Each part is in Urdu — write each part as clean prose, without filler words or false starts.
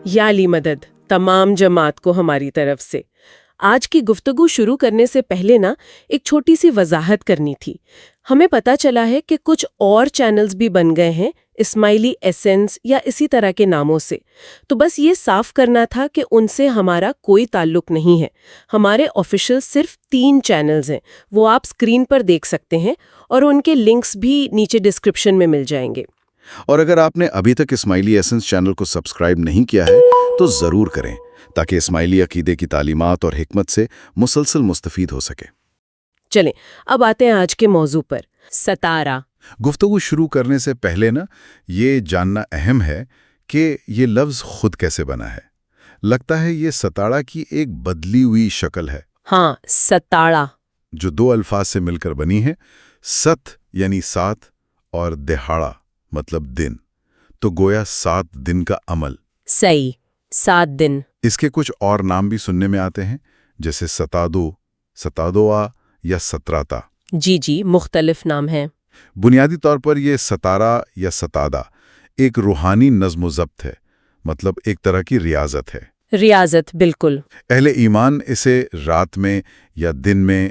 یا علی مدد تمام جماعت کو ہماری طرف سے۔ آج کی گفتگو شروع کرنے سے پہلے ایک چھوٹی سی وضاحت کرنی تھی۔ ہمیں پتہ چلا ہے کہ کچھ اور چینلز بھی بن گئے ہیں اسماعیلی ایسنس یا اسی طرح کے ناموں سے، تو بس یہ صاف کرنا تھا کہ ان سے ہمارا کوئی تعلق نہیں ہے۔ ہمارے آفیشیل صرف 3 چینلز ہیں، وہ آپ اسکرین پر دیکھ سکتے ہیں اور ان کے لنکس بھی نیچے ڈسکرپشن میں مل جائیں گے۔ اور اگر آپ نے ابھی تک اسماعیلی ایسنس چینل کو سبسکرائب نہیں کیا ہے تو ضرور کریں تاکہ اسماعیلی عقیدے کی تعلیمات اور حکمت سے مسلسل مستفید ہو سکے۔ چلیں اب آتے ہیں آج کے موضوع پر، ستارہ۔ گفتگو شروع کرنے سے پہلے یہ جاننا اہم ہے کہ یہ لفظ خود کیسے بنا ہے۔ لگتا ہے یہ ستارہ کی ایک بدلی ہوئی شکل ہے۔ ہاں، ستارہ جو 2 الفاظ سے مل کر بنی ہے، ست یعنی 7 اور دہاڑا مطلب دن، تو گویا 7 دن کا عمل۔ صحیح، 7 دن۔ اس کے کچھ اور نام بھی سننے میں آتے ہیں، جیسے ستادو، ستادوا یا ستراتا۔ جی مختلف نام ہیں۔ بنیادی طور پر یہ ستارہ یا ستادہ ایک روحانی نظم و ضبط ہے، مطلب ایک طرح کی ریاضت ہے۔ ریاضت، بالکل۔ اہل ایمان اسے رات میں یا دن میں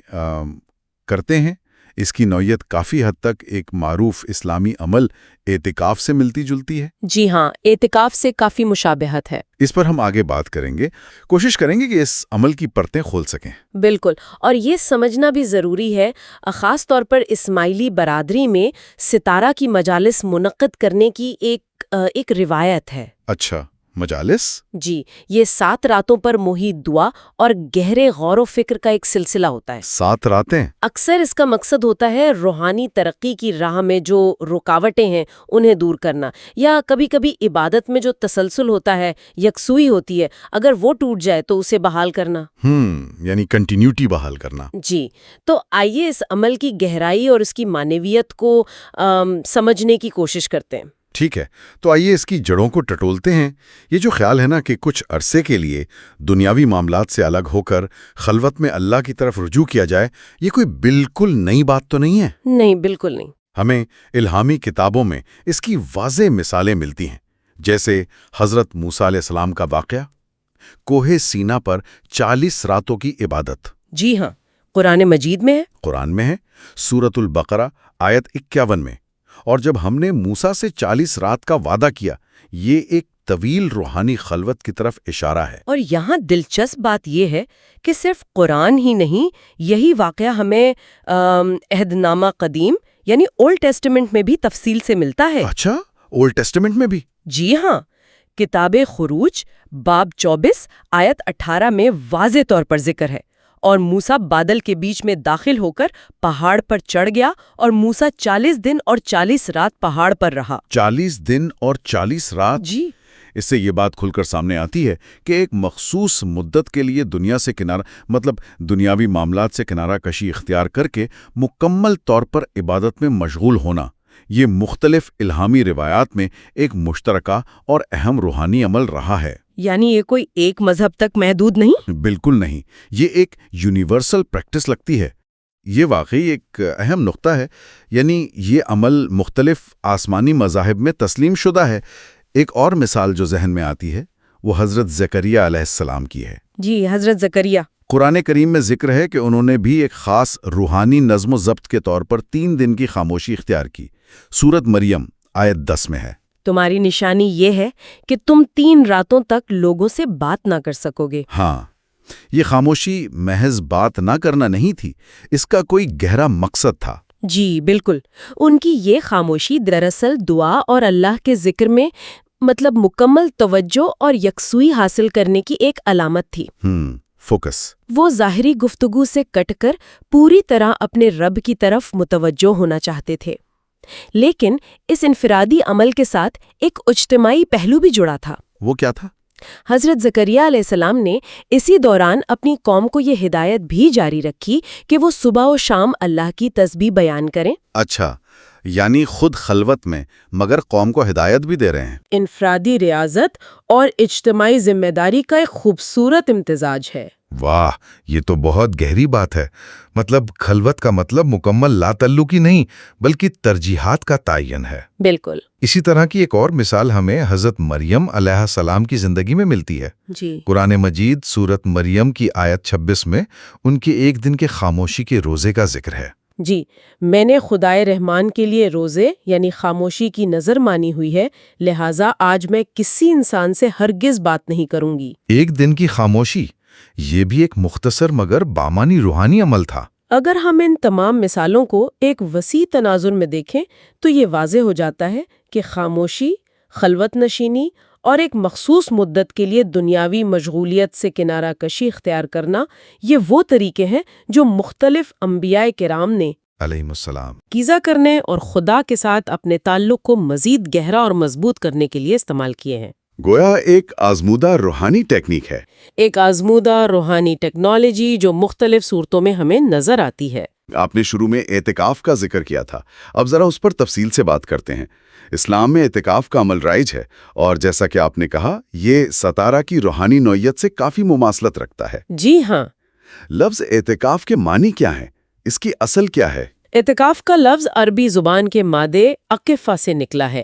کرتے ہیں۔ اس کی نوعیت کافی حد تک ایک معروف اسلامی عمل اعتکاف سے ملتی جلتی ہے۔ جی ہاں، اعتکاف سے کافی مشابہت ہے۔ اس پر ہم آگے بات کریں گے، کوشش کریں گے کہ اس عمل کی پرتیں کھول سکیں۔ بالکل، اور یہ سمجھنا بھی ضروری ہے، خاص طور پر اسماعیلی برادری میں ستارہ کی مجالس منعقد کرنے کی ایک روایت ہے۔ اچھا، مجالس؟ جی، یہ 7 راتوں پر محیط دعا اور گہرے غور و فکر کا ایک سلسلہ ہوتا ہے۔ 7 راتیں؟ اکثر اس کا مقصد ہوتا ہے روحانی ترقی کی راہ میں جو رکاوٹیں ہیں انہیں دور کرنا، یا کبھی کبھی عبادت میں جو تسلسل ہوتا ہے، یکسوئی ہوتی ہے، اگر وہ ٹوٹ جائے تو اسے بحال کرنا۔ یعنی کنٹینیوٹی بحال کرنا۔ جی، تو آئیے اس عمل کی گہرائی اور اس کی معنویت کو سمجھنے کی کوشش کرتے ہیں۔ ٹھیک ہے، تو آئیے اس کی جڑوں کو ٹٹولتے ہیں۔ یہ جو خیال ہے کہ کچھ عرصے کے لیے دنیاوی معاملات سے الگ ہو کر خلوت میں اللہ کی طرف رجوع کیا جائے، یہ کوئی بالکل نئی بات تو نہیں ہے؟ نہیں، بالکل نہیں۔ ہمیں الہامی کتابوں میں اس کی واضح مثالیں ملتی ہیں، جیسے حضرت موسیٰ علیہ السلام کا واقعہ، کوہ سینا پر 40 راتوں کی عبادت۔ جی ہاں، قرآن مجید میں ہے۔ قرآن میں ہے، سورۃ البقرہ آیت 51 میں۔ اور جب ہم نے موسیٰ سے 40 رات کا وعدہ کیا، یہ ایک طویل روحانی خلوت کی طرف اشارہ ہے۔ اور یہاں دلچسپ بات یہ ہے کہ صرف قرآن ہی نہیں، یہی واقعہ ہمیں عہد نامہ قدیم یعنی اولڈ ٹیسٹمنٹ میں بھی تفصیل سے ملتا ہے۔ اچھا، اولڈ ٹیسٹمنٹ میں بھی؟ جی ہاں، کتاب خروج باب 24 آیت 18 میں واضح طور پر ذکر ہے، اور موسیٰ بادل کے بیچ میں داخل ہو کر پہاڑ پر چڑھ گیا، اور موسیٰ 40 دن اور 40 رات پہاڑ پر رہا۔ 40 دن اور 40 رات؟ جی، اس سے یہ بات کھل کر سامنے آتی ہے کہ ایک مخصوص مدت کے لیے دنیا سے دنیاوی معاملات سے کنارہ کشی اختیار کر کے مکمل طور پر عبادت میں مشغول ہونا، یہ مختلف الہامی روایات میں ایک مشترکہ اور اہم روحانی عمل رہا ہے۔ یعنی یہ کوئی ایک مذہب تک محدود نہیں؟ بالکل نہیں، یہ ایک یونیورسل پریکٹس لگتی ہے۔ یہ واقعی ایک اہم نقطہ ہے، یعنی یہ عمل مختلف آسمانی مذاہب میں تسلیم شدہ ہے۔ ایک اور مثال جو ذہن میں آتی ہے وہ حضرت زکریا علیہ السلام کی ہے۔ جی، حضرت زکریا۔ قرآن کریم میں ذکر ہے کہ انہوں نے بھی ایک خاص روحانی نظم و ضبط کے طور پر 3 دن کی خاموشی اختیار کی۔ سورت مریم آیت 10 میں ہے، تمہاری نشانی یہ ہے کہ تم 3 راتوں تک لوگوں سے بات نہ کر سکو گے۔ ہاں، یہ خاموشی محض بات نہ کرنا نہیں تھی، اس کا کوئی گہرا مقصد تھا۔ جی بالکل، ان کی یہ خاموشی دراصل دعا اور اللہ کے ذکر میں مکمل توجہ اور یکسوئی حاصل کرنے کی ایک علامت تھی۔ فوکس۔ وہ ظاہری گفتگو سے کٹ کر پوری طرح اپنے رب کی طرف متوجہ ہونا چاہتے تھے، لیکن اس انفرادی عمل کے ساتھ ایک اجتماعی پہلو بھی جڑا تھا۔ وہ کیا تھا؟ حضرت زکریا علیہ السلام نے اسی دوران اپنی قوم کو یہ ہدایت بھی جاری رکھی کہ وہ صبح و شام اللہ کی تسبیح بیان کریں۔ اچھا، یعنی خود خلوت میں مگر قوم کو ہدایت بھی دے رہے ہیں۔ انفرادی ریاضت اور اجتماعی ذمہ داری کا ایک خوبصورت امتزاج ہے۔ واہ، یہ تو بہت گہری بات ہے۔ مطلب خلوت کا مطلب مکمل لا تعلقی نہیں بلکہ ترجیحات کا تعین ہے۔ بالکل اسی طرح کی ایک اور مثال ہمیں حضرت مریم علیہ السلام کی زندگی میں ملتی ہے۔ جی، قرآن مجید سورت مریم کی آیت 26 میں ان کے ایک دن کے خاموشی کے روزے کا ذکر ہے۔ جی، میں نے خدائے رحمان کے لیے روزے یعنی خاموشی کی نظر مانی ہوئی ہے، لہٰذا آج میں کسی انسان سے ہرگز بات نہیں کروں گی۔ ایک دن کی خاموشی، یہ بھی ایک مختصر مگر بامانی روحانی عمل تھا۔ اگر ہم ان تمام مثالوں کو ایک وسیع تناظر میں دیکھیں تو یہ واضح ہو جاتا ہے کہ خاموشی، خلوت نشینی اور ایک مخصوص مدت کے لیے دنیاوی مشغولیت سے کنارہ کشی اختیار کرنا، یہ وہ طریقے ہیں جو مختلف انبیاء کرام نے علیہم السلام کیزا کرنے اور خدا کے ساتھ اپنے تعلق کو مزید گہرا اور مضبوط کرنے کے لیے استعمال کیے ہیں۔ گویا ایک آزمودہ روحانی ٹیکنیک ہے۔ ایک آزمودہ روحانی ٹیکنالوجی جو مختلف صورتوں میں ہمیں نظر آتی ہے۔ آپ نے شروع میں اعتکاف کا ذکر کیا تھا، اب ذرا اس پر تفصیل سے بات کرتے ہیں۔ اسلام میں اعتکاف کا عمل رائج ہے اور جیسا کہ آپ نے کہا یہ ستارہ کی روحانی نوعیت سے کافی مماثلت رکھتا ہے۔ جی ہاں، لفظ اعتکاف کے معنی کیا ہیں؟ اس کی اصل کیا ہے؟ اعتکاف کا لفظ عربی زبان کے مادے عقفہ سے نکلا ہے۔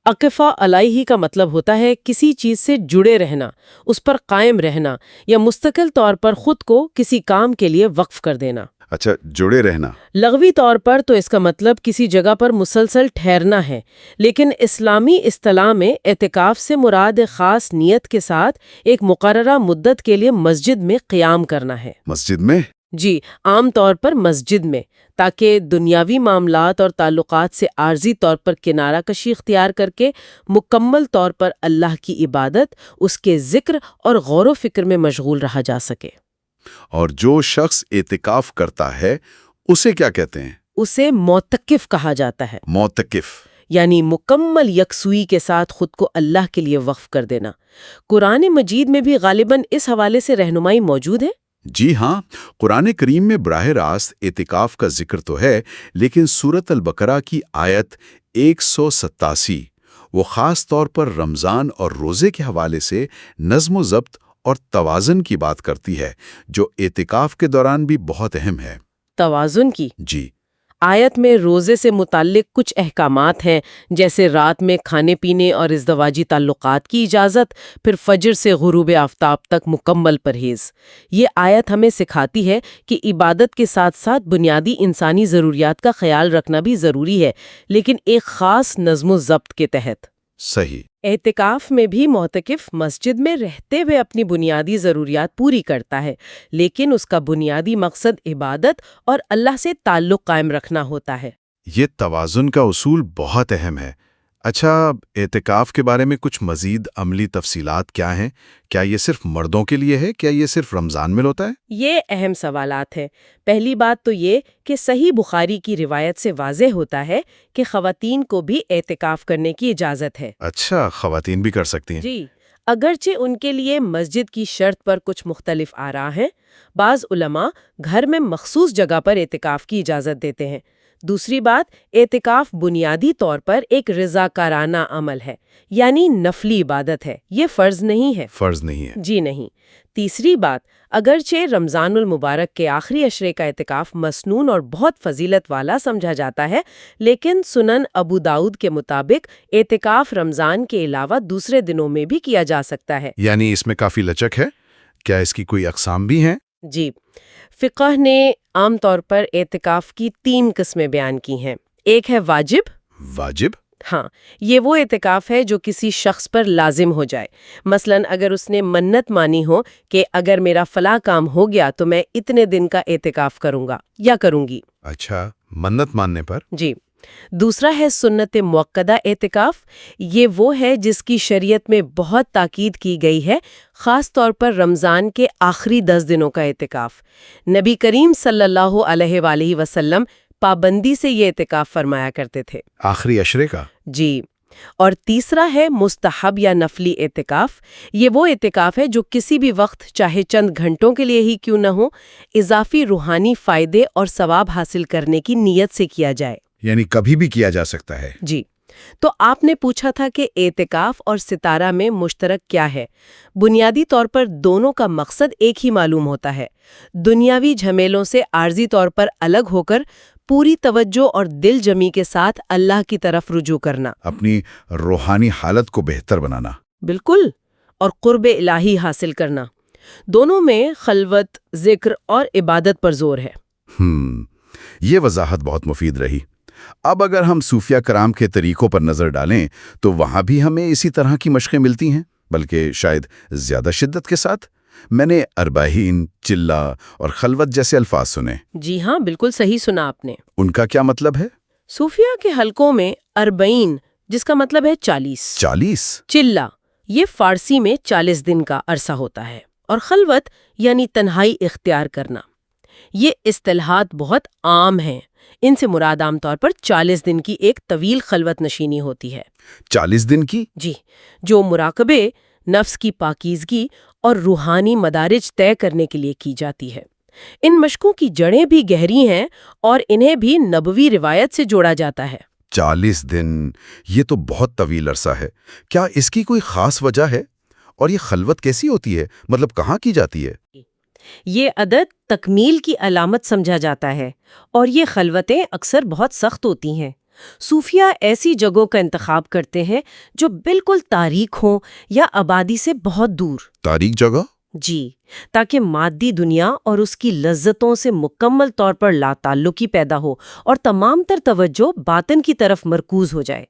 عقفہ علیہ کا مطلب ہوتا ہے کسی چیز سے جڑے رہنا، اس پر قائم رہنا یا مستقل طور پر خود کو کسی کام کے لیے وقف کر دینا۔ اچھا، جڑے رہنا۔ لغوی طور پر تو اس کا مطلب کسی جگہ پر مسلسل ٹھہرنا ہے، لیکن اسلامی اصطلاح میں اعتکاف سے مراد خاص نیت کے ساتھ ایک مقررہ مدت کے لیے مسجد میں قیام کرنا ہے۔ مسجد میں؟ جی، عام طور پر مسجد میں، تاکہ دنیاوی معاملات اور تعلقات سے عارضی طور پر کنارہ کشی اختیار کر کے مکمل طور پر اللہ کی عبادت، اس کے ذکر اور غور و فکر میں مشغول رہا جا سکے۔ اور جو شخص اعتکاف کرتا ہے اسے کیا کہتے ہیں؟ اسے معتکف کہا جاتا ہے، معتکف۔ یعنی مکمل یکسوئی کے ساتھ خود کو اللہ کے لیے وقف کر دینا۔ قرآن مجید میں بھی غالباً اس حوالے سے رہنمائی موجود ہے۔ جی ہاں، قرآن کریم میں براہ راست اعتکاف کا ذکر تو ہے، لیکن سورۃ البقرہ کی آیت 187 وہ خاص طور پر رمضان اور روزے کے حوالے سے نظم و ضبط اور توازن کی بات کرتی ہے، جو اعتکاف کے دوران بھی بہت اہم ہے۔ توازن کی جی، آیت میں روزے سے متعلق کچھ احکامات ہیں، جیسے رات میں کھانے پینے اور ازدواجی تعلقات کی اجازت، پھر فجر سے غروب آفتاب تک مکمل پرہیز۔ یہ آیت ہمیں سکھاتی ہے کہ عبادت کے ساتھ ساتھ بنیادی انسانی ضروریات کا خیال رکھنا بھی ضروری ہے، لیکن ایک خاص نظم و ضبط کے تحت۔ صحیح۔ اعتکاف میں بھی معتکف مسجد میں رہتے ہوئے اپنی بنیادی ضروریات پوری کرتا ہے، لیکن اس کا بنیادی مقصد عبادت اور اللہ سے تعلق قائم رکھنا ہوتا ہے۔ یہ توازن کا اصول بہت اہم ہے۔ اچھا، اعتکاف کے بارے میں کچھ مزید عملی تفصیلات کیا ہیں؟ کیا یہ صرف مردوں کے لیے ہے؟ کیا یہ صرف رمضان میں ہوتا ہے؟ یہ اہم سوالات ہیں۔ پہلی بات تو یہ کہ صحیح بخاری کی روایت سے واضح ہوتا ہے کہ خواتین کو بھی اعتکاف کرنے کی اجازت ہے۔ اچھا، خواتین بھی کر سکتی ہیں؟ جی، اگرچہ ان کے لیے مسجد کی شرط پر کچھ مختلف آراء ہیں۔ بعض علماء گھر میں مخصوص جگہ پر اعتکاف کی اجازت دیتے ہیں۔ دوسری بات، اعتکاف بنیادی طور پر ایک رضاکارانہ عمل ہے، یعنی نفلی عبادت ہے، یہ فرض نہیں ہے۔ فرض نہیں ہے۔ جی نہیں۔ تیسری بات، اگرچہ رمضان المبارک کے آخری عشرے کا اعتکاف مسنون اور بہت فضیلت والا سمجھا جاتا ہے، لیکن سنن ابو داؤد کے مطابق اعتکاف رمضان کے علاوہ دوسرے دنوں میں بھی کیا جا سکتا ہے۔ یعنی اس میں کافی لچک ہے؟ کیا اس کی کوئی اقسام بھی ہیں؟ جی، فقہ نے عام طور پر اعتکاف کی 3 قسمیں بیان کی ہیں۔ ایک ہے واجب۔ واجب؟ ہاں، یہ وہ اعتکاف ہے جو کسی شخص پر لازم ہو جائے۔ مثلاً اگر اس نے منت مانی ہو کہ اگر میرا فلاں کام ہو گیا تو میں اتنے دن کا اعتکاف کروں گا یا کروں گی۔ اچھا، منت ماننے پر؟ جی۔ دوسرا ہے سنت مؤکدہ اعتکاف۔ یہ وہ ہے جس کی شریعت میں بہت تاکید کی گئی ہے، خاص طور پر رمضان کے آخری 10 دنوں کا اعتکاف۔ نبی کریم صلی اللہ علیہ وآلہ وسلم پابندی سے یہ اعتکاف فرمایا کرتے تھے۔ آخری عشرے کا؟ جی۔ اور تیسرا ہے مستحب یا نفلی اعتکاف۔ یہ وہ اعتکاف ہے جو کسی بھی وقت، چاہے چند گھنٹوں کے لیے ہی کیوں نہ ہو، اضافی روحانی فائدے اور ثواب حاصل کرنے کی نیت سے کیا جائے۔ یعنی کبھی بھی کیا جا سکتا ہے۔ جی، تو آپ نے پوچھا تھا کہ اعتکاف اور ستارہ میں مشترک کیا ہے۔ بنیادی طور پر دونوں کا مقصد ایک ہی معلوم ہوتا ہے، دنیاوی جھمیلوں سے عارضی طور پر الگ ہو کر پوری توجہ اور دل جمی کے ساتھ اللہ کی طرف رجوع کرنا، اپنی روحانی حالت کو بہتر بنانا۔ بالکل، اور قرب الہی حاصل کرنا۔ دونوں میں خلوت، ذکر اور عبادت پر زور ہے۔ یہ وضاحت بہت مفید رہی۔ اب اگر ہم صوفیہ کرام کے طریقوں پر نظر ڈالیں تو وہاں بھی ہمیں اسی طرح کی مشقیں ملتی ہیں، بلکہ شاید زیادہ شدت کے ساتھ۔ میں نے اربعین، چلہ اور خلوت جیسے الفاظ سنے۔ جی ہاں، بالکل صحیح سنا آپ نے۔ ان کا کیا مطلب ہے؟ صوفیہ کے حلقوں میں اربعین، جس کا مطلب ہے 40، چلہ یہ فارسی میں 40 دن کا عرصہ ہوتا ہے، اور خلوت یعنی تنہائی اختیار کرنا۔ یہ اصطلاحات بہت عام ہیں، ان سے مراد عام طور پر 40 دن کی ایک طویل خلوت نشینی ہوتی ہے۔ 40 دن کی؟ جی، جو مراقبے، نفس کی پاکیزگی اور روحانی مدارج طے کرنے کے لیے کی جاتی ہے۔ ان مشقوں کی جڑیں بھی گہری ہیں اور انہیں بھی نبوی روایت سے جوڑا جاتا ہے۔ 40 دن، یہ تو بہت طویل عرصہ ہے۔ کیا اس کی کوئی خاص وجہ ہے؟ اور یہ خلوت کیسی ہوتی ہے؟ مطلب کہاں کی جاتی ہے؟ یہ عدد تکمیل کی علامت سمجھا جاتا ہے، اور یہ خلوتیں اکثر بہت سخت ہوتی ہیں۔ صوفیہ ایسی جگہوں کا انتخاب کرتے ہیں جو بالکل تاریک ہوں یا آبادی سے بہت دور۔ تاریک جگہ؟ جی، تاکہ مادی دنیا اور اس کی لذتوں سے مکمل طور پر لا تعلقی پیدا ہو اور تمام تر توجہ باطن کی طرف مرکوز ہو جائے۔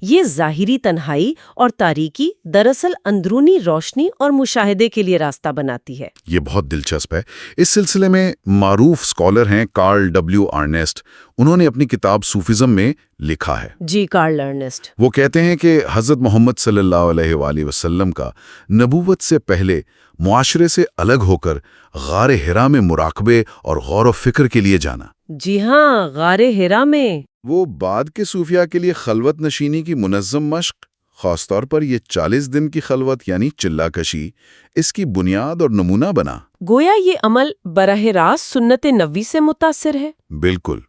یہ ظاہری تنہائی اور تاریکی دراصل اندرونی روشنی اور مشاہدے کے لیے راستہ بناتی ہے۔ یہ بہت دلچسپ ہے۔ اس سلسلے میں معروف اسکالر ہیں کارل ڈبلیو ارنسٹ۔ انہوں نے اپنی کتاب صوفیزم میں لکھا ہے۔ جی، کارل ارنسٹ۔ وہ کہتے ہیں کہ حضرت محمد صلی اللہ علیہ وآلہ وسلم کا نبوت سے پہلے معاشرے سے الگ ہو کر غار حرا میں مراقبے اور غور و فکر کے لیے جانا۔ جی ہاں، غار حرا میں۔ وہ بعد کے صوفیہ کے لیے خلوت نشینی کی منظم مشق، خاص طور پر یہ 40 دن کی خلوت یعنی چلہ کشی، اس کی بنیاد اور نمونہ بنا۔ گویا یہ عمل براہ راست سنت نبوی سے متاثر ہے۔ بالکل۔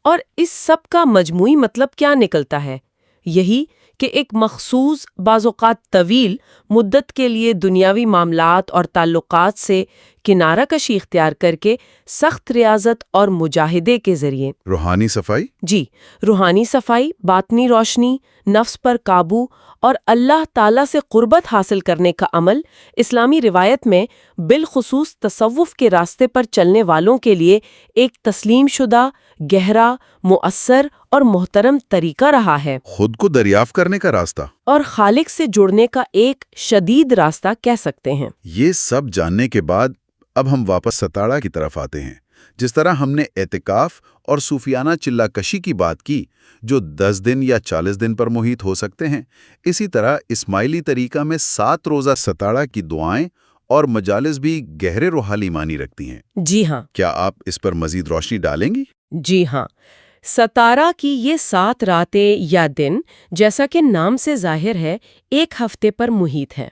اور اس سب کا مجموعی مطلب کیا نکلتا ہے؟ یہی کہ ایک مخصوص، بعض اوقات طویل مدت کے لیے دنیاوی معاملات اور تعلقات سے کنارہ کشی اختیار کر کے سخت ریاضت اور مجاہدے کے ذریعے روحانی صفائی؟ جی، روحانی صفائی، باطنی روشنی، نفس پر قابو اور اللہ تعالیٰ سے قربت حاصل کرنے کا عمل اسلامی روایت میں بالخصوص تصوف کے راستے پر چلنے والوں کے لیے ایک تسلیم شدہ، گہرا، مؤثر اور محترم طریقہ رہا ہے۔ خود کو دریافت کرنے کا راستہ اور خالق سے جڑنے کا ایک شدید راستہ کہہ سکتے ہیں۔ یہ سب جاننے کے بعد اب ہم واپس ستارہ کی طرف آتے ہیں۔ جس طرح ہم نے اعتکاف اور صوفیانہ چلہ کشی کی بات کی جو 10 دن یا 40 دن پر محیط ہو سکتے ہیں، اسی طرح اسماعیلی طریقہ میں 7 روزہ ستارہ کی دعائیں اور مجالس بھی گہرے روحانی معنی رکھتی ہیں۔ جی ہاں۔ کیا آپ اس پر مزید روشنی ڈالیں گی؟ جی ہاں، ستارہ کی یہ 7 راتیں یا دن، جیسا کہ نام سے ظاہر ہے، ایک ہفتے پر محیط ہے۔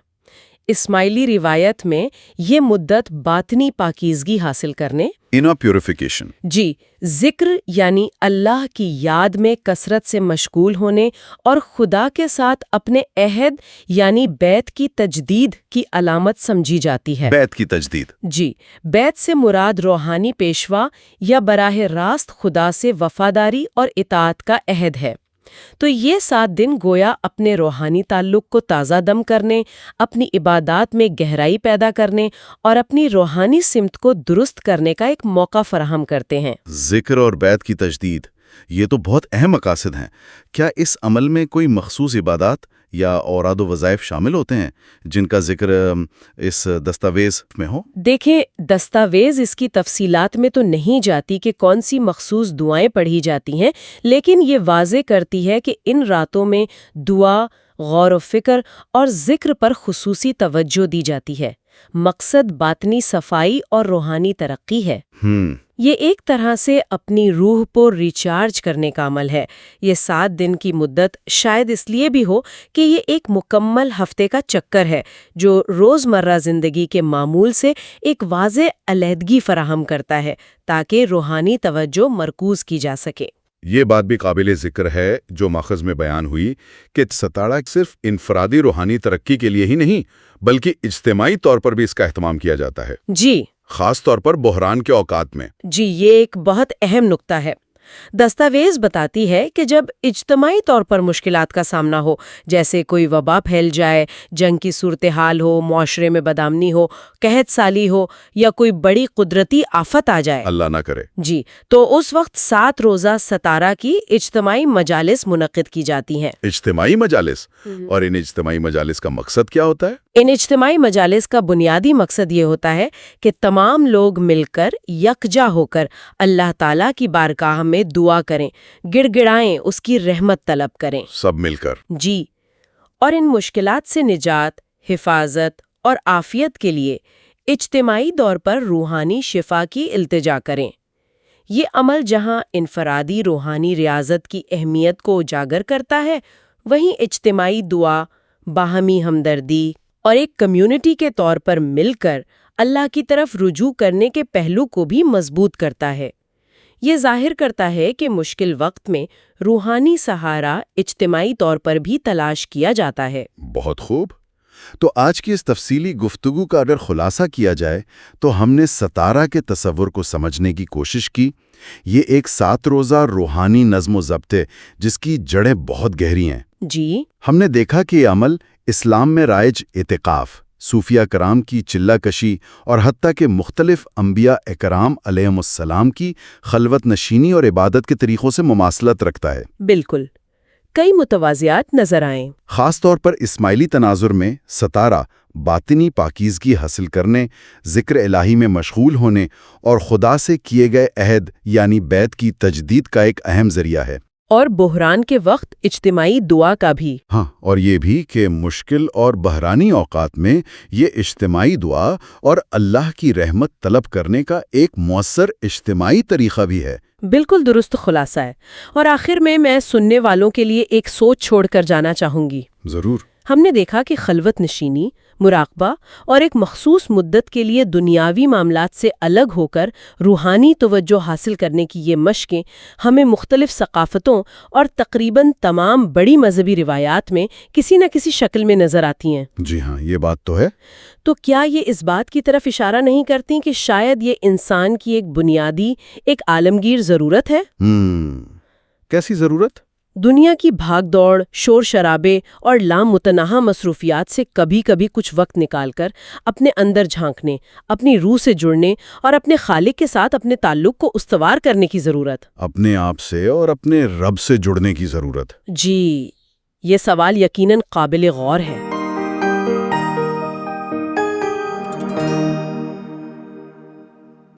اسماعیلی روایت میں یہ مدت باطنی پاکیزگی حاصل کرنے، انر پیوریفیکیشن، جی، ذکر یعنی اللہ کی یاد میں کثرت سے مشغول ہونے اور خدا کے ساتھ اپنے عہد یعنی بیعت کی تجدید کی علامت سمجھی جاتی ہے۔ بیعت کی تجدید؟ جی، بیعت سے مراد روحانی پیشوا یا براہ راست خدا سے وفاداری اور اطاعت کا عہد ہے۔ تو یہ 7 دن گویا اپنے روحانی تعلق کو تازہ دم کرنے، اپنی عبادات میں گہرائی پیدا کرنے اور اپنی روحانی سمت کو درست کرنے کا ایک موقع فراہم کرتے ہیں۔ ذکر اور بیعت کی تجدید، یہ تو بہت اہم مقاصد ہیں۔ کیا اس عمل میں کوئی مخصوص عبادات یا اوراد و وظائف شامل ہوتے ہیں جن کا ذکر اس دستاویز میں ہو؟ دیکھیں، دستاویز اس کی تفصیلات میں تو نہیں جاتی کہ کون سی مخصوص دعائیں پڑھی جاتی ہیں، لیکن یہ واضح کرتی ہے کہ ان راتوں میں دعا، غور و فکر اور ذکر پر خصوصی توجہ دی جاتی ہے۔ مقصد باطنی صفائی اور روحانی ترقی ہے۔ یہ ایک طرح سے اپنی روح کو ریچارج کرنے کا عمل ہے۔ یہ 7 دن کی مدت شاید اس لیے بھی ہو کہ یہ ایک مکمل ہفتے کا چکر ہے جو روزمرہ زندگی کے معمول سے ایک واضح علیحدگی فراہم کرتا ہے تاکہ روحانی توجہ مرکوز کی جا سکے۔ یہ بات بھی قابل ذکر ہے جو ماخذ میں بیان ہوئی کہ ستارہ صرف انفرادی روحانی ترقی کے لیے ہی نہیں بلکہ اجتماعی طور پر بھی اس کا اہتمام کیا جاتا ہے، جی خاص طور پر بحران کے اوقات میں۔ جی، یہ ایک بہت اہم نقطہ ہے۔ دستاویز بتاتی ہے کہ جب اجتماعی طور پر مشکلات کا سامنا ہو، جیسے کوئی وبا پھیل جائے، جنگ کی صورتحال ہو، معاشرے میں بدامنی ہو، قحط سالی ہو یا کوئی بڑی قدرتی آفت آ جائے، اللہ نہ کرے، جی، تو اس وقت 7 روزہ ستارہ کی اجتماعی مجالس منعقد کی جاتی ہیں۔ اجتماعی مجالس، اور ان اجتماعی مجالس کا مقصد کیا ہوتا ہے؟ ان اجتماعی مجالس کا بنیادی مقصد یہ ہوتا ہے کہ تمام لوگ مل کر یکجا ہو کر اللہ تعالیٰ کی بارگاہ میں دعا کریں، گڑ گڑائیں، اس کی رحمت طلب کریں، سب مل کر۔ جی، اور ان مشکلات سے نجات، حفاظت اور عافیت کے لیے اجتماعی طور پر روحانی شفا کی التجا کریں۔ یہ عمل جہاں انفرادی روحانی ریاضت کی اہمیت کو اجاگر کرتا ہے، وہیں اجتماعی دعا، باہمی ہمدردی اور ایک کمیونٹی کے طور پر مل کر اللہ کی طرف رجوع کرنے کے پہلو کو بھی مضبوط کرتا ہے۔ یہ ظاہر کرتا ہے کہ مشکل وقت میں روحانی سہارا اجتماعی طور پر بھی تلاش کیا جاتا ہے۔ بہت خوب۔ تو آج کی اس تفصیلی گفتگو کا اگر خلاصہ کیا جائے تو ہم نے ستارہ کے تصور کو سمجھنے کی کوشش کی۔ یہ ایک 7 روزہ روحانی نظم و ضبط ہے جس کی جڑیں بہت گہری ہیں۔ جی، ہم نے دیکھا کہ یہ عمل اسلام میں رائج اعتکاف، صوفیہ کرام کی چلہ کشی اور حتیٰ کہ مختلف انبیاء اکرام علیہم السلام کی خلوت نشینی اور عبادت کے طریقوں سے مماثلت رکھتا ہے۔ بالکل، کئی متوازیات نظر آئیں۔ خاص طور پر اسماعیلی تناظر میں ستارہ باطنی پاکیزگی حاصل کرنے، ذکر الہی میں مشغول ہونے اور خدا سے کیے گئے عہد یعنی بیعت کی تجدید کا ایک اہم ذریعہ ہے۔ اور بحران کے وقت اجتماعی دعا کا بھی۔ ہاں، اور یہ بھی کہ مشکل اور بحرانی اوقات میں یہ اجتماعی دعا اور اللہ کی رحمت طلب کرنے کا ایک مؤثر اجتماعی طریقہ بھی ہے۔ بالکل درست خلاصہ ہے۔ اور آخر میں سننے والوں کے لیے ایک سوچ چھوڑ کر جانا چاہوں گی۔ ضرور۔ ہم نے دیکھا کہ خلوت نشینی، مراقبہ اور ایک مخصوص مدت کے لیے دنیاوی معاملات سے الگ ہو کر روحانی توجہ حاصل کرنے کی یہ مشقیں ہمیں مختلف ثقافتوں اور تقریباً تمام بڑی مذہبی روایات میں کسی نہ کسی شکل میں نظر آتی ہیں۔ جی ہاں، یہ بات تو ہے۔ تو کیا یہ اس بات کی طرف اشارہ نہیں کرتی کہ شاید یہ انسان کی ایک بنیادی، ایک عالمگیر ضرورت ہے؟ کیسی ضرورت؟ دنیا کی بھاگ دوڑ، شور شرابے اور لامتناہا مصروفیات سے کبھی کبھی کچھ وقت نکال کر اپنے اندر جھانکنے، اپنی روح سے جڑنے اور اپنے خالق کے ساتھ اپنے تعلق کو استوار کرنے کی ضرورت۔ اپنے آپ سے اور اپنے رب سے جڑنے کی ضرورت۔ جی، یہ سوال یقیناً قابل غور ہے۔